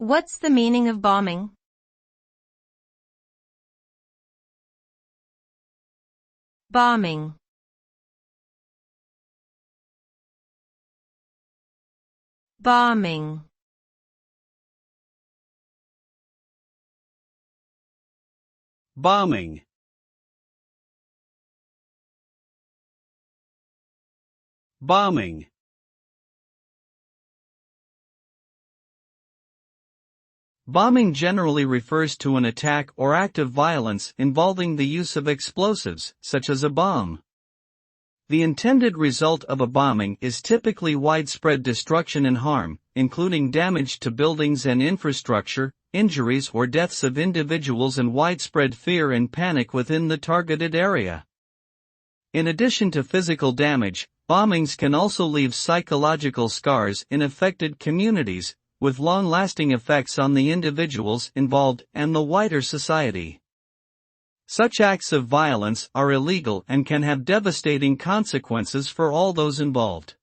What's the meaning of bombing? Bombing. Bombing. Bombing. Bombing. Bombing generally refers to an attack or act of violence involving the use of explosives, such as a bomb. The intended result of a bombing is typically widespread destruction and harm, including damage to buildings and infrastructure, injuries or deaths of individuals, and widespread fear and panic within the targeted area. In addition to physical damage, bombings can also leave psychological scars in affected communities, with long-lasting effects on the individuals involved and the wider society. Such acts of violence are illegal and can have devastating consequences for all those involved.